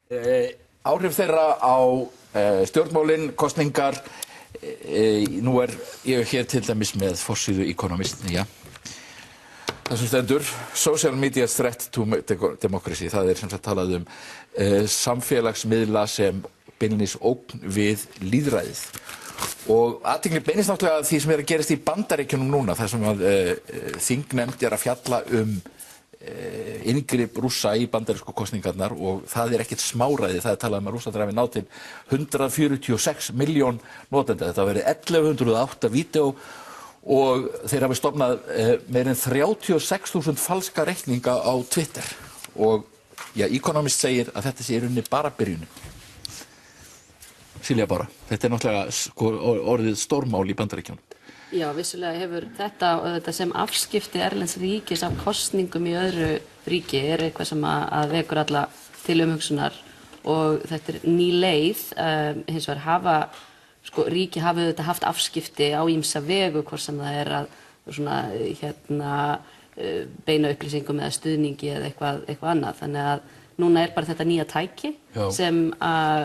Áhrif þeirra á stjórnmálin, kosningar. Nú ég hér til dæmis með forsíðu Economist nýja. Það sem stendur, social media threat to democracy. Það sem sagt talað samfélagsmiðla sem beinlínis ógn við lýðræðið. Og athygli beinist náttúrulega að því sem að gerast í Bandaríkjunum núna, þar sem að þingnefnd að fjalla inngrip Rússa í bandarísku kosningarnar og það ekkert smáræði. Það talað að Rússar hafi náð til 146 milljón notenda. Þetta verið 1108 vídeó og þeir hafi stofnað meir en 36.000 falska reikninga á Twitter. Og Economist segir að þetta sé í rauninni bara byrjunin. Silja Bára, þetta náttúrulega orðið stórmál í Bandaríkjunum. Já, vissulega hefur þetta sem afskipti erlends ríkis af kosningum í öðru ríki eitthvað sem að vekur alla til umhugsunar og þetta ný leið. Hins vegar ríki hafa þetta haft afskipti á ýmsa vegu, hvort sem það að beina upplýsingum eða stuðningi eða eitthvað annað. Þannig að núna bara þetta nýja tæki sem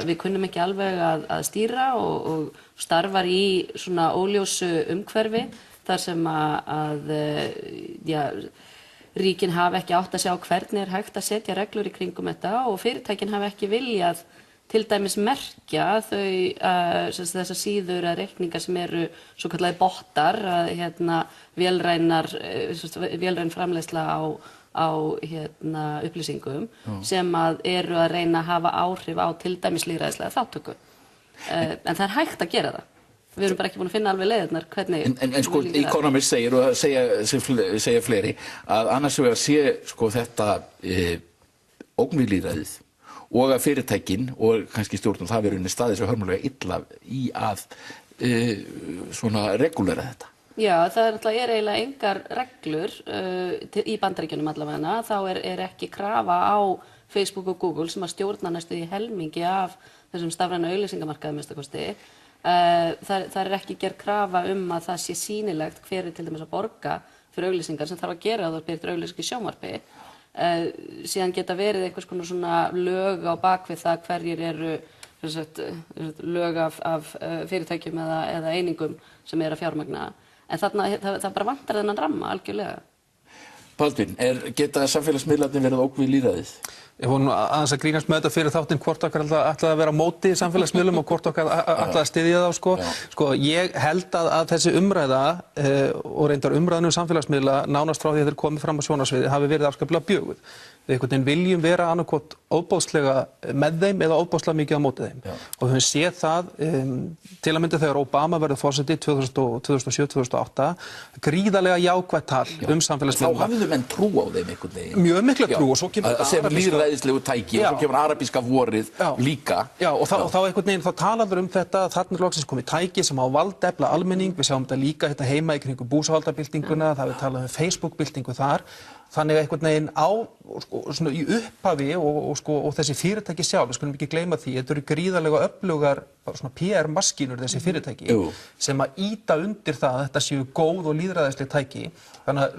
við kunnum ekki alveg að stýra og starfar í svona óljósu umhverfi þar sem að ríkin hafa ekki átt að sjá hvernig hægt að setja reglur í kringum þetta og fyrirtækin hafa ekki viljað til dæmis merkja þessar síður eða reikningar sem eru svokallaðir bottar, vélræn framleiðsla á upplýsingum sem að eru að reyna að hafa áhrif á til dæmis lýðræðislega þátttöku. En það hægt að gera það. Við erum bara ekki búin að finna alveg leiðirnar hvernig. En Economist segir og segja fleiri að annars vegar sé þetta ógn við lýðræðið og að fyrirtækin og kannski stjórnum það verið staðið svo hörmulega illa í að svona regulera þetta. Já, það eiginlega engar reglur í Bandaríkjunum allavega, þá ekki krafa á Facebook og Google sem að stjórna næstu í helmingi af þessum stafræna auglýsingamarkaði að minnsta kosti. Það ekki gerð krafa að það sé sýnilegt hver til dæmis að borga fyrir auglýsingar sem þarf að gera það byrjt auglýsing í sjónvarpi. Síðan geta verið einhvers konar svona lög á bakvið það hverjir eru lög af fyrirtækjum eða einingum sem að fjármagna. En það bara vantar þennan ramma algjörlega. Baldvin, geta samfélagsmiðlarnir verið ógn við lýðræðið? Ég var nú aðeins að grínast með þetta fyrir þáttinn hvort okkar ætlaði að vera á móti samfélagsmiðlum og hvort okkar ætlaði að styðja þá. Ég held að þessi umræða og reyndar umræðan samfélagsmiðla nánast frá því að þeir komið fram á sjónarsviði hafi verið afskaplega bjöguð. Við einhvern veginn viljum vera annarkvort ofboðslega með þeim eða ofboðslega mikið á móti þeim. Og við höfum séð það til að mynda þegar Obama verður forseti 2007-2008 gríðarlega jákvætt tal samfélagsmiðla. Þá hafðu menn trú á þeim einhvern veginn. Mjög mikla trú og svo kemur sem lýðræðislegu tæki og svo kemur arabíska vorið líka. Já, og þá einhvern veginn þá talaður þetta þarna loksins komið tæki sem á valdefla almenning. Við sjáum þetta líka heima í kringum búsáhaldabyltinguna, það við talað Facebook-byltingu þar. Þannig að einhvern veginn svona í upphafi og þessi fyrirtæki sjálf, við skulum ekki gleyma því, þetta eru gríðarlega öflugar svona PR-maskínur þessi fyrirtæki sem að ýta undir það að þetta séu góð og lýðræðisleg tæki. Þannig að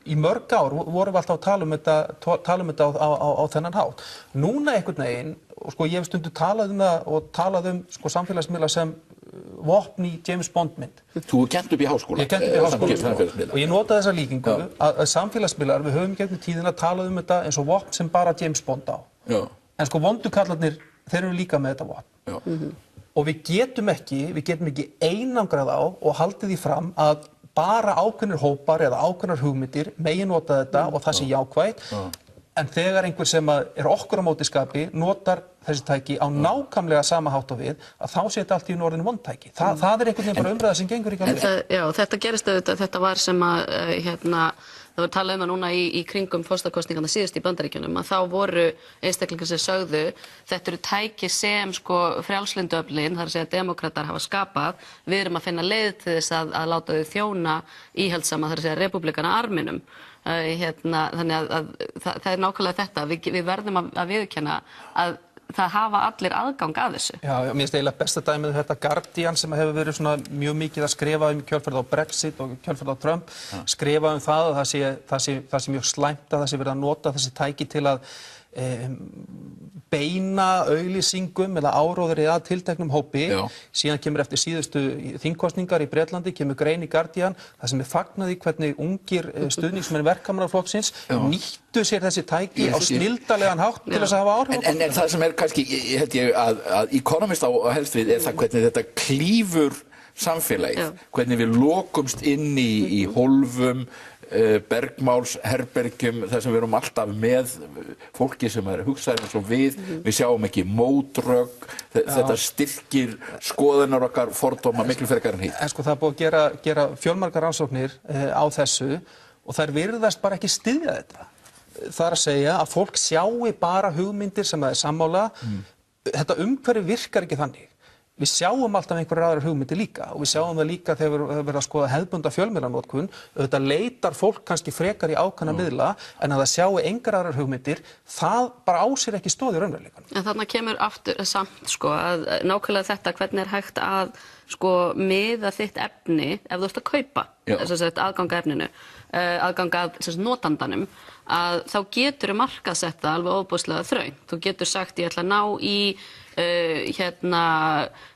í mörg ár vorum við alltaf að tala um þetta á þennan hátt. Núna einhvern veginn, ég hef stundum talað samfélagsmiðla sem vopn í James Bond mynd. Þú kennt upp í háskóla. Ég kennt upp í háskóla og ég nota þessa líkingu að samfélagsmiðlar, við höfum gegnum tíðina talað um þetta eins og vopn sem bara James Bond á. En vondukallarnir, þeir eru líka með þetta vopn. Og við getum ekki einangrað á og haldið því fram að bara ákveðnir hópar eða ákveðnar hugmyndir megi nota þetta og það sé jákvætt. En þegar einhver sem okkur á móti skapi notar þessi tæki á nákvæmlega sama hátt á við, að þá sé þetta allt í orðinu vondtæki. Það einhvern veginn bara umræða sem gengur ekki alveg. Já, þetta gerist auðvitað, þetta var sem að það var talað um að núna í kringum forsetakosningarnar síðust í Bandaríkjunum að þá voru einstaklingar sem sögðu þetta eru tæki sem frjálslyndu öflin, þar að segja demókratar hafa skapað, við erum að finna leið til þess að láta þau þjóna íhaldssama, þar að segja repúblikana arminum. Þannig að það nákvæmlega þetta, við verðum að viðurkenna að það hafa allir aðgang að þessu. Já, mér finnst eiginlega besta dæmið þetta Guardian sem hefur verið mjög mikið að skrifa kjölfarið á Brexit og kjölfarið á Trump, skrifa það að það sé mjög slæmt að það sé verið að nota þessi tæki til að beina auglýsingum eða áróðri að tilteknum hópi. Já. Síðan kemur eftir síðustu þingkosningar í Bretlandi, kemur grein í Guardian, það sem fagnaði hvernig ungir stuðningsmenn Verkamannaflokksins nýttu sér þessi tæki á snilldarlegan hátt til þess að hafa áhrif. En það sem kannski, held ég, að Economist á helst við það hvernig þetta klífur samfélagið, hvernig við lokumst inn í hólfum, bergmáls, herbergjum, þar sem við erum alltaf með fólki sem hugsaðir eins og við sjáum ekki mótrök, þetta styrkir skoðunar okkar fordóma miklu frekar en hitt. En sko það er búið að gera fjölmargar rannsóknir á þessu og þær virðast bara ekki styðja þetta. Það er að segja að fólk sjái bara hugmyndir sem það er sammála, þetta umhverfi virkar ekki þannig. Við sjáum alltaf einhverjar aðrar hugmyndir líka og við sjáum það líka þegar við verðum að skoða hefðbundna fjölmiðlanotkun, auðvitað leitar fólk kannski frekar í ákveðna miðla en að það sjái engar aðrar hugmyndir, það bara á sér ekki stoð í raunveruleikanum. En þarna kemur aftur samt að nákvæmlega þetta hvernig er hægt að miða þitt efni ef þú ert að kaupa aðgang að efninu, aðgang að notandanum, að þá getur markaðsetta alveg ofboðslega þröngt. Þú getur sagt ég ætla að ná í ég ætla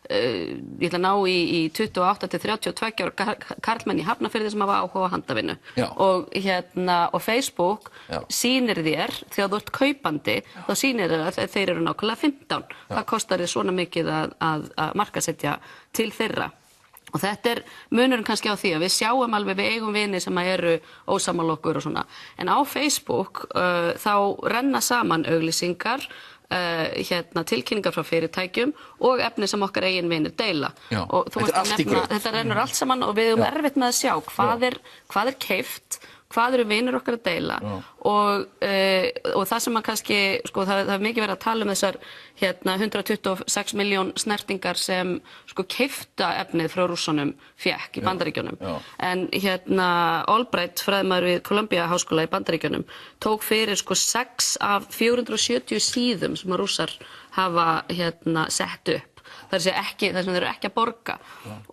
að ná í 28 til 32 ára karlmenn í Hafnarfirði sem hafa áhuga á handavinnu og Facebook sýnir þér þegar þú ert kaupandi, þá sýnir þér að þeir eru nákvæmlega 15. Það kostar þér svona mikið að markaðsetja til þeirra. Og þetta er munurinn kannski á því að við sjáum alveg, við eigum vini sem eru ósammála okkur og svona. En á Facebook þá renna saman auglýsingar, tilkynningar frá fyrirtækjum og efni sem okkar eigin vinir deila. Og þú veist að nefna, þetta rennur allt saman og við erum erfitt með að sjá hvað er keypt, hvað eru vinir okkar að deila og það sem að kannski, það er mikið verið að tala um þessar 126 milljón snertingar sem keypta efnið frá Rússunum fékk í Bandaríkjunum. En Albright, fræðimaður við Columbia háskóla í Bandaríkjunum, tók fyrir 6 af 470 síðum sem að Rússar hafa sett upp. Það sem þeir eru ekki að borga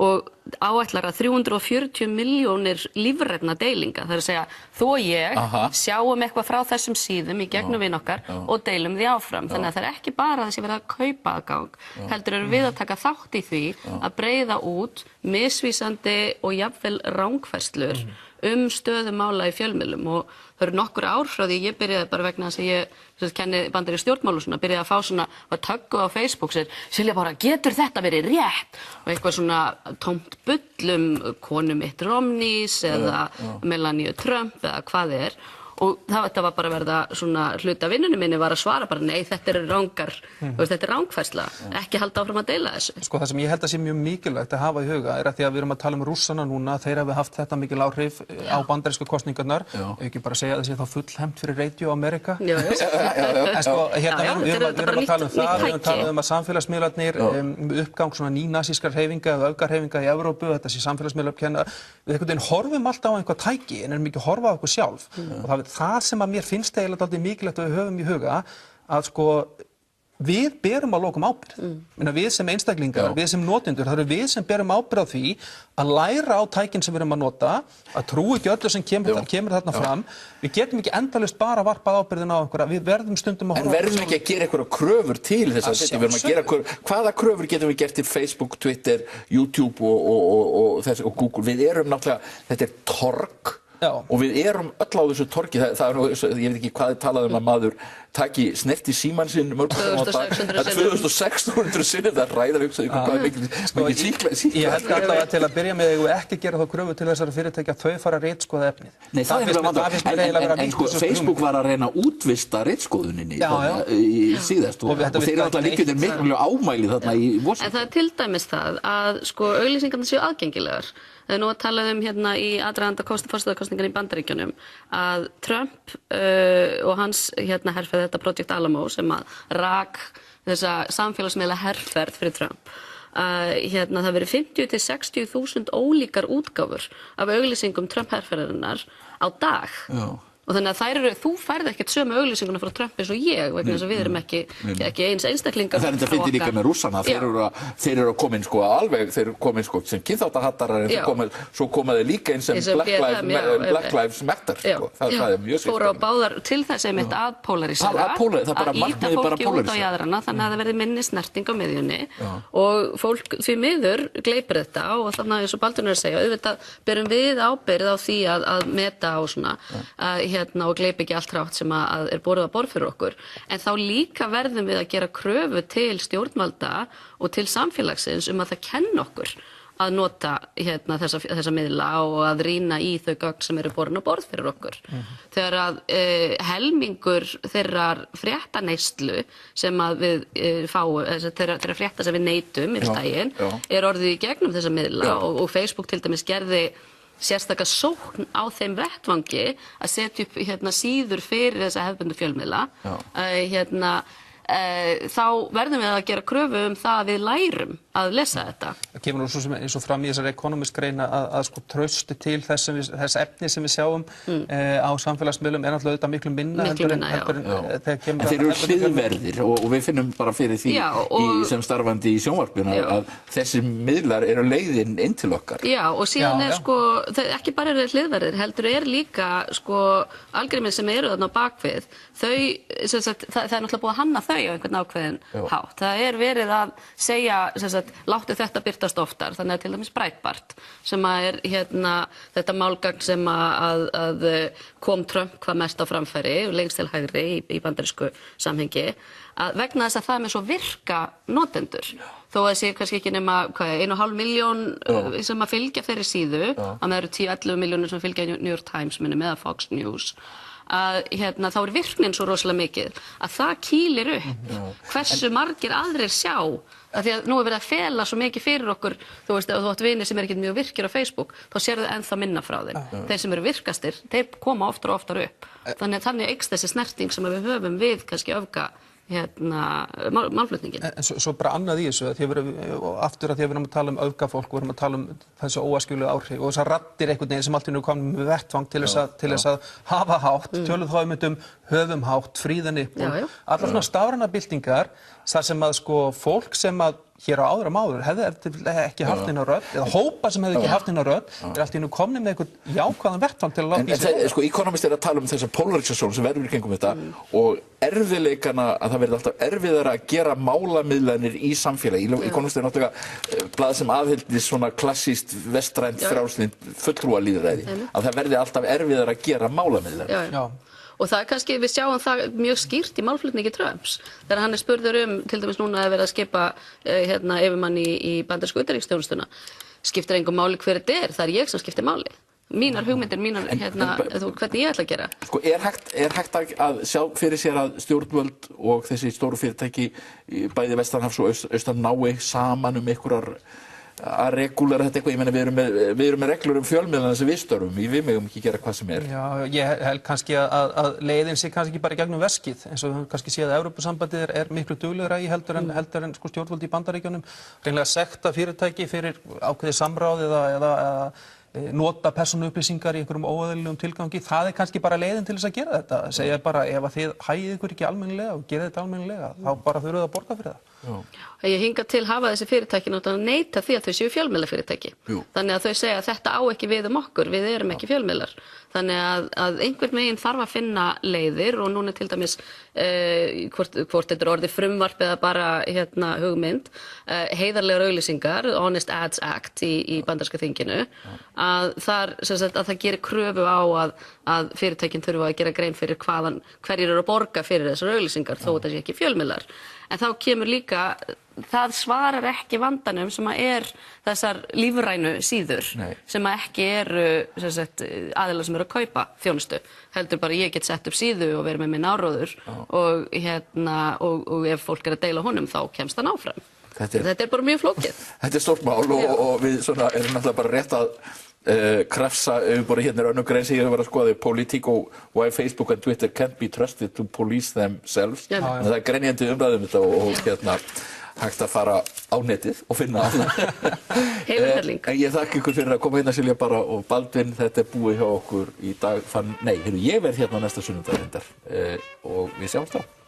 og áætlar að 340 milljónir lífrænna deilinga. Það er að segja, þú og ég sjáum eitthvað frá þessum síðum í gegnum vin okkar og deilum því áfram. Þannig að það er ekki bara þessi verið að kaupa aðgang, heldur eru við að taka þátt í því að breiða út misvísandi og jafnvel rangfærslur stöðu mála í fjölmiðlum og það eru nokkur ár frá því ég byrjaði bara vegna þess að ég kenni bandarísk stjórnmál og svona, byrjaði að fá svona að töggu á Facebook sér, Silja bara, getur þetta verið rétt? Og eitthvað svona tómt bull konu Mitt Romneys eða Melania Trump eða hvað þið er. Og þetta var bara verða svona hluta vinnunni minni var að svara bara nei, þetta er rangar, þetta er rangfærsla, ekki halda áfram að deila þessu. Það sem ég held að sé mjög mikilvægt að hafa í huga er að því að við erum að tala um Rússana núna, þeir hafa haft þetta mikil áhrif á bandarísku kosningarnar, ekki bara segja að það sé þá fullhemmt fyrir Radio America. Við erum að tala um það, við erum að tala um að samfélagsmiðlarnir, uppgang svona nýnasískar hreyfinga eða öfgarhreyfinga í Evrópu, þetta sé samfélagsmiðlar kenna, við einhvern veginn horfum alltaf á einhvað tæki en erum ekki að horfa á okkur sjálf og það sem að mér finnst eiginlega dálítið mikilvægt að við höfum í huga að við berum að lokum ábyrgð. Við sem einstaklingar, við sem notendur, það eru við sem berum ábyrgð á því að læra á tækin sem við erum að nota, að trúa ekki öllu sem kemur þarna fram. Við getum ekki endalaust bara varpað ábyrgðina á einhverja, við verðum stundum að horfa. En verðum ekki að gera einhverja kröfur til þess að við erum að gera hvaða kröfur getum við gert til Facebook, Twitter, YouTube og Google? Við erum náttúrulega, þetta er torg. Og við erum öll á þessu torgi, ég veit ekki hvað þið talaði að maður taki snerti símann sinn mörgum 2600 sinnum, það ræðar hvað er mikil síkla. Ég held allavega til að byrja með að við ekki gera þá kröfu til þessari fyrirtækja að þau fara að ritskoða efnið. Nei, það er en Facebook var að reyna að útvista ritskoðuninni síðast og þeir eru alltaf líka miklu ámæli þarna í Washington. En það er til dæmis það að auglýsingarnar séu aðgengilegar. Það er nú að tala í aðdraganda forsetakosningar í Bandaríkjunum að Trump og hans herferð þetta Project Alamo sem að rak þessa samfélagsmiðla herferð fyrir Trump. Það verið 50 til 60.000 ólíkar útgáfur af auglýsingum Trump herferðarinnar á dag. Og þannig að þú færð ekkert sömu auglýsinguna frá Trump eins og ég, vegna þess að við erum ekki eins einstaklingar. Það þetta fyndi líka með Rússana, þeir eru komin alveg, þeir eru komin sem kynþáttahattarar, en svo koma þeir líka inn sem Black Lives Matter, það er mjög sýrt. Fóru á báðar til þess einmitt að polarísera, að ýta fólki út á jaðrana, þannig að það verði minni snerting á miðjunni og fólk því miður gleypir þetta og þannig að eins og Baldur er að segja, auðvitað berum við ábyrgð á því að meta og svona, og gleypa ekki allt hrátt sem að er borið að borð fyrir okkur. En þá líka verðum við að gera kröfu til stjórnvalda og til samfélagsins að það kenni okkur að nota þessa miðla og að rýna í þau gögn sem eru borin á borð fyrir okkur. Þegar að helmingur þeirrar fréttaneyslu sem að við fáum, þeirra frétta sem við neytum yfir daginn, er orðið í gegnum þessa miðla og Facebook til dæmis gerði sérstaka sókn á þeim vettvangi að setja upp síður fyrir þessa hefðbundu fjölmiðla. Þá verðum við að gera kröfu það að við lærum að lesa þetta. Það kemur nú svo sem eins og fram í þessari Economist-greina að sko trausti til þess efni sem við sjáum á samfélagsmiðlum er náttúrulega auðvitað miklu minna heldur en þegar kemur. En þeir eru hliðverðir og við finnum bara fyrir því sem starfandi í sjónvarpinu að þessi miðlar eru leiðin inn til okkar. Já, og síðan ekki bara eru hliðverðir, heldur líka algrímið sem eru þarna á bakvið. Það er náttúrulega búið að hanna þau á einhvern ákveðin hátt. Það er verið að segja láttu þetta birtast oftar, þannig að til dæmis Breitbart sem er þetta málgagn sem að kom Trump hvað mest á framfæri og lengst til hægri í bandarísku samhengi, að vegna þess að það með svo virka notendur, þó að sé kannski ekki nema 1,5 milljón sem að fylgja þeirri síðu, að með eru 10-11 milljónir sem fylgja New York Times eða Fox News, að þá er virknin svo rosalega mikið að það kýlir upp hversu margir aðrir sjá, að því að nú er verið að fela svo mikið fyrir okkur, þú veist, ef þú átt vini sem er ekki mjög virkir á Facebook, þá sérðu ennþá minna frá þeim. Þeir sem eru virkastir, þeir koma oftar og oftar upp. Þannig eykst þessi snerting sem við höfum við kannski öfga málflutningin. En svo bara annað í þessu, aftur að því að við erum að tala öfgafólk, við erum að tala þessu óæskilegu áhrif og þessar raddir einhvern veginn sem allt í einu komið með vettvang til þess að hafa hátt, tölum þá höfum hátt, fríðan upp og allar svona stafrænar byltingar, þar sem að sko fólk sem að hér á áður hefði ekki haft neina rödd eða hópa sem hefði ekki haft neina rödd er allt í einu komnir með einhvern jákvæðan vettvang til að láta í sig. En sko Economist að tala þessa polarisation sem verður í kringum þetta og erfiðleikana að það verði alltaf erfiðara að gera málamiðlanir í samfélagi. Economist náttúrulega blað sem aðhyllist svona klassískt vestrænt frjálslynt fulltrúalýðræði, að það verði alltaf erfiðara að gera málamiðlanir. Og það kannski, við sjáum það mjög skýrt í málflutningi Trumps. Þegar hann er spurður til dæmis núna að vera að skipa yfirmann í bandarísku utanríkisþjónustuna. Skiptir engum máli hver þetta er, það er ég sem skiptir máli. Mínar hugmyndir, hvernig ég ætla að gera. Sko, er hægt að sjá fyrir sér að stjórnvöld og þessi stóru fyrirtæki bæði vestanhafs og austan nái saman einhverjar að regulera þetta eitthvað, ég meina við erum með reglur fjölmiðlana sem við störfum við megum ekki gera hvað sem er. Já, ég held kannski að leiðin sé kannski ekki bara í gegnum veskið, eins og við höfum kannski séð að Evrópusambandið er miklu duglegra í heldur en sko stjórnvöld í Bandaríkjunum, hreinlega sekta fyrirtæki fyrir ákveðið samráð eða nota persónuupplýsingar í einhverjum óeðlilegum tilgangi, það er kannski bara leiðin til þess að gera þetta, segja bara ef að þið hægið ykkur ekki almennilega og gerið þetta almennilega, þá bara þurfið að borga fyrir það. Ég hinga til hafa þessi fyrirtæki náttúrulega að neita því að þau séu fjölmiðlafyrirtæki. Þannig að þau segja að þetta á ekki við okkur, við erum ekki fjölmiðlar. Þannig að einhvern veginn þarf að finna leiðir og núna til dæmis hvort þetta er orðið frumvarp eða bara hugmynd, heiðarlegar auglýsingar, Honest Ads Act í bandaríska þinginu, að það gerir kröfu á að fyrirtækin þurfa að gera grein fyrir hverjir eru að borga fyrir þessar auglýsingar þó þetta sé ekki fjölmiðlar. En þá kemur líka, það svarar ekki vandanum sem er þessar lífrænu síður sem ekki eru aðilar sem eru að kaupa þjónustu. Heldur bara ég get sett upp síðu og verið með minn áróður og ef fólk er að deila honum þá kemst hann áfram. Þetta er bara mjög flókið. Þetta er stórt mál og við erum náttúrulega bara rétt að krafsa bara hérna önnur grein sem ég var að skoða Politico, why Facebook and Twitter can't be trusted to police themselves. Það er grenjandi umræðum þetta og hægt að fara á netið og finna hana. Heimildarling. En ég þakka ykkur fyrir að koma hérna, Silja Bára og Baldvin. Þetta búið hjá okkur í dag. Ég verð hérna næsta sunnudag reyndar og við sjáumst þá.